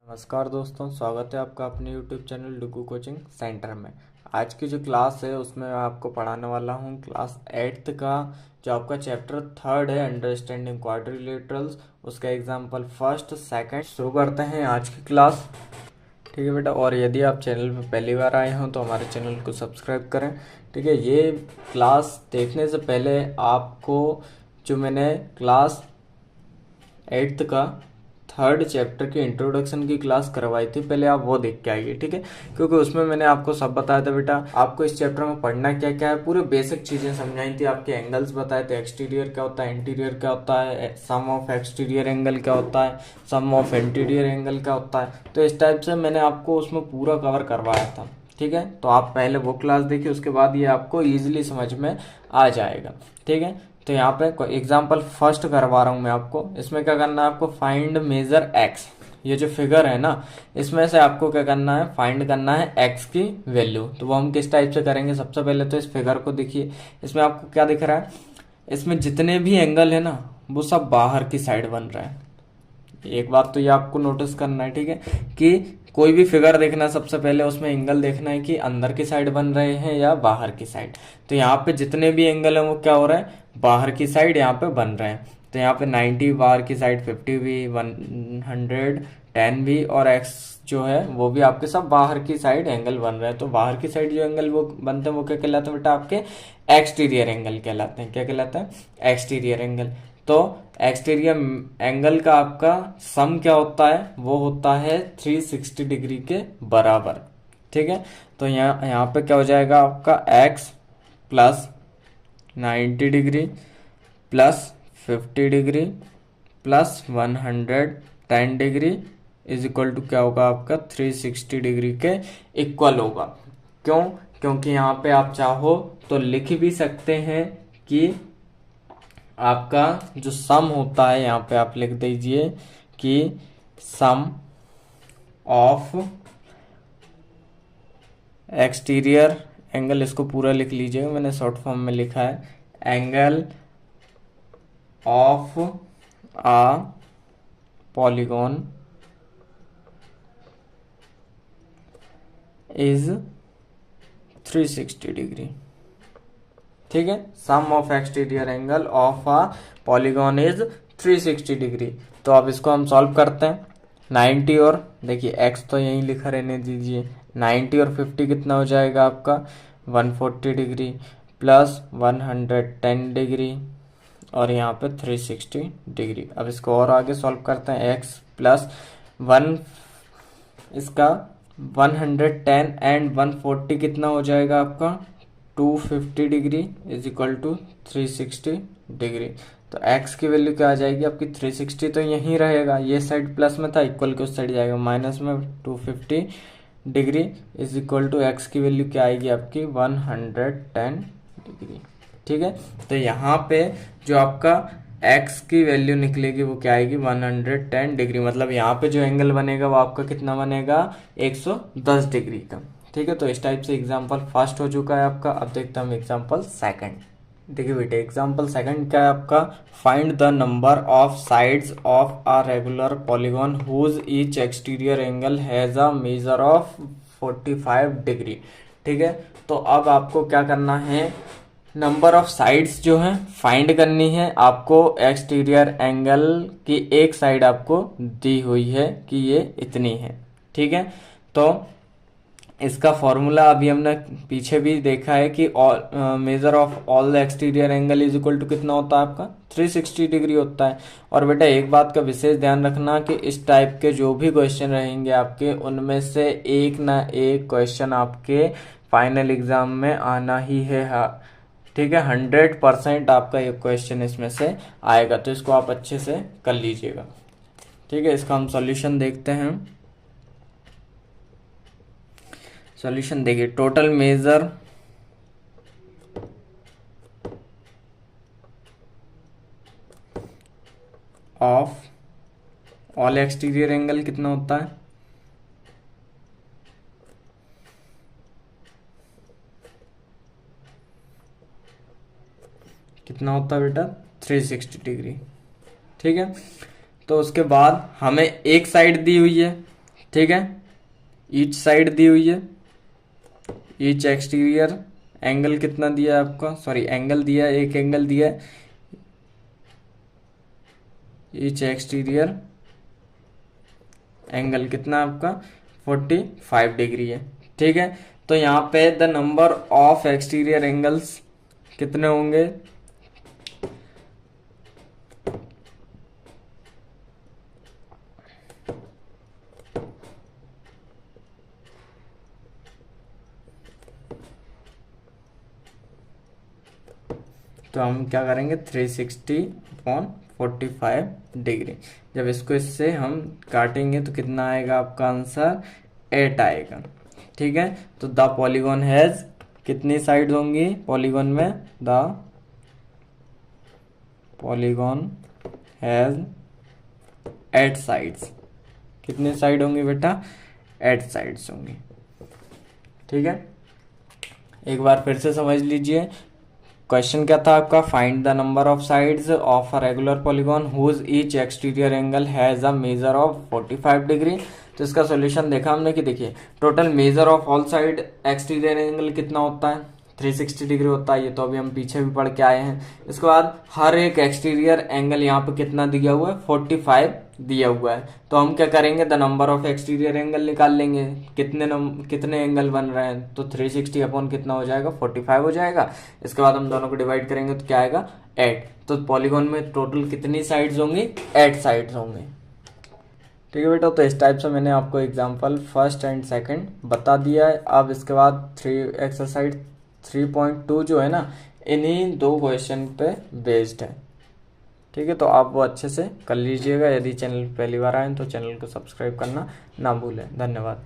नमस्कार दोस्तों, स्वागत है आपका अपने YouTube चैनल डुगू कोचिंग सेंटर में। आज की जो क्लास है उसमें मैं आपको पढ़ाने वाला हूँ क्लास 8th का जो आपका चैप्टर 3rd है, अंडरस्टैंडिंग क्वाड्रिलेटरल्स, उसका एग्जाम्पल फर्स्ट सेकंड। शुरू करते हैं आज की क्लास। ठीक है बेटा, और यदि आप चैनल पर पहली बार आए हों तो हमारे चैनल को सब्सक्राइब करें। ठीक है, ये क्लास देखने से पहले आपको जो मैंने क्लास 8th का 3rd चैप्टर की इंट्रोडक्शन की क्लास करवाई थी, पहले आप वो देख के आइए। ठीक है, क्योंकि उसमें मैंने आपको सब बताया था बेटा, आपको इस चैप्टर में पढ़ना क्या क्या है, पूरे बेसिक चीजें समझाई थी, आपके एंगल्स बताए थे, एक्सटीरियर क्या होता है, इंटीरियर क्या होता है, सम ऑफ एक्सटीरियर एंगल क्या होता है, सम ऑफ इंटीरियर एंगल क्या होता है। तो इस टाइप से मैंने आपको उसमें पूरा कवर करवाया था। ठीक है, तो आप पहले वो क्लास देखिए, उसके बाद ये आपको इजीली समझ में आ जाएगा। ठीक है, तो यहाँ पे एग्जाम्पल फर्स्ट करवा रहा हूँ मैं आपको। इसमें क्या करना है आपको, फाइंड मेजर एक्स। ये जो फिगर है ना, इसमें से आपको क्या करना है, फाइंड करना है एक्स की वैल्यू। तो वो हम किस टाइप से करेंगे, सबसे पहले तो इस फिगर को देखिए। इसमें आपको क्या दिख रहा है, इसमें जितने भी एंगल है ना वो सब बाहर की साइड बन रहा है। एक बात तो ये आपको नोटिस करना है, ठीक है, कि कोई भी फिगर देखना है सबसे पहले उसमें एंगल देखना है कि अंदर की साइड बन रहे हैं या बाहर की साइड। तो यहाँ पे जितने भी एंगल हैं वो क्या हो रहा है, बाहर की साइड यहाँ पे बन रहे हैं। तो यहाँ पे 90 बाहर की साइड, 50 भी, 110 भी, और एक्स जो है वो भी आपके सब बाहर की साइड एंगल बन रहे हैं। तो बाहर की साइड जो एंगल वो बनते हैं वो क्या कहलाते हैं बेटा, आपके एक्सटीरियर एंगल कहलाते हैं। क्या कहलाता है, एक्सटीरियर एंगल। तो एक्सटीरियर एंगल का आपका सम क्या होता है, वो होता है 360 डिग्री के बराबर। ठीक है, तो यहाँ पे क्या हो जाएगा आपका x plus 90 degree plus 50 degree plus 110 degree is equal to क्या होगा आपका 360 डिग्री के इक्वल होगा। क्यों, क्योंकि यहाँ पे आप चाहो तो लिख भी सकते हैं कि आपका जो सम होता है, यहाँ पे आप लिख दीजिए कि सम ऑफ एक्सटीरियर एंगल, इसको पूरा लिख लीजिएगा, मैंने शॉर्ट फॉर्म में लिखा है, angle of a polygon is 360 degree. ठीक है, sum of exterior angle of a polygon is 360 degree. तो अब इसको हम सॉल्व करते हैं। 90 और देखिए एक्स तो यहीं लिखा रहने दीजिए, 90 और 50 कितना हो जाएगा आपका 140 डिग्री प्लस 110 डिग्री और यहाँ पे 360 डिग्री। अब इसको और आगे सॉल्व करते हैं, एक्स प्लस 1 इसका 110 एंड 140 कितना हो जाएगा आपका 250 degree is equal to 360 degree. तो x की वैल्यू क्या आ जाएगी आपकी 360, तो यहीं रहेगा, ये साइड प्लस में था, इक्वल के उस साइड जाएगा माइनस में, 250 degree is equal to x की वैल्यू क्या आएगी आपकी 110 डिग्री। ठीक है, तो यहाँ पे जो आपका x की वैल्यू निकलेगी वो क्या आएगी 110 डिग्री, मतलब यहाँ पे जो एंगल बनेगा वो आपका कितना बनेगा 110 डिग्री का। ठीक है, तो इस टाइप से एग्जाम्पल फर्स्ट हो चुका है आपका। अब देखते हैं हम एग्जाम्पल सेकंड। देखिए बेटे, एग्जाम्पल सेकंड क्या है आपका, find the number of sides of a regular polygon whose each exterior angle has a measure of 45 degree. ठीक है, तो अब आपको क्या करना है, नंबर ऑफ साइड्स जो है फाइंड करनी है आपको। एक्सटीरियर एंगल की एक साइड आपको दी हुई है कि ये इतनी है। ठीक है, तो इसका फॉर्मूला अभी हमने पीछे भी देखा है कि measure of all the exterior angle is equal to कितना होता है आपका 360 डिग्री होता है। और बेटा एक बात का विशेष ध्यान रखना कि इस टाइप के जो भी क्वेश्चन रहेंगे आपके, उनमें से एक ना एक क्वेश्चन आपके फाइनल एग्जाम में आना ही है। ठीक है, 100% आपका एक क्वेश्चन इसमें से आएगा, तो इसको आप अच्छे से कर लीजिएगा। ठीक है, इसका हम सॉल्यूशन देखते हैं। सॉल्यूशन देखिए, total measure of all exterior angle कितना होता है, कितना होता है बेटा 360 डिग्री। ठीक है, तो उसके बाद हमें एक साइड दी हुई है ठीक है। ईच साइड दी हुई है, ईच एक्सटीरियर एंगल कितना दिया है आपका, सॉरी एंगल दिया है, एक एंगल दिया है, ईच एक्सटीरियर एंगल कितना आपका 45 डिग्री है। ठीक है, तो यहाँ पे the number of exterior angles कितने होंगे, तो हम क्या करेंगे 360/45 डिग्री। जब इसको इससे हम काटेंगे तो कितना आएगा आपका आंसर 8 आएगा। ठीक है, तो द पॉलीगॉन हैज कितनी साइड होंगी, पॉलीगॉन में द पॉलीगॉन हैज 8 साइड्स, कितनी साइड होंगी बेटा 8 साइड्स होंगी। ठीक है, एक बार फिर से समझ लीजिए। क्वेश्चन क्या था आपका, find the number of sides of a regular polygon whose each exterior angle has a measure of 45 degree. तो इसका सॉल्यूशन देखा हमने कि देखिए total measure of all side exterior angle कितना होता है 360 डिग्री होता है, ये तो अभी हम पीछे भी पढ़ के आए हैं। इसके बाद हर एक एक्सटीरियर एंगल यहाँ पे कितना दिया हुआ है 45 दिया हुआ है। तो हम क्या करेंगे the number of exterior angle निकाल लेंगे, कितने एंगल बन रहे हैं, तो 360 अपॉन कितना हो जाएगा 45 हो जाएगा। इसके बाद हम दोनों को डिवाइड करेंगे तो क्या आएगा 8। तो पॉलीगॉन में टोटल कितनी साइड्स होंगी 8 साइड्स होंगी। ठीक है बेटा, तो इस टाइप से मैंने आपको एग्जाम्पल फर्स्ट एंड सेकंड बता दिया है। अब इसके बाद एक्सरसाइज 3.2 जो है ना, इन्हीं 2 क्वेश्चन पे बेस्ड है। ठीक है, तो आप वो अच्छे से कर लीजिएगा। यदि चैनल पहली बार आए तो चैनल को सब्सक्राइब करना ना भूलें। धन्यवाद।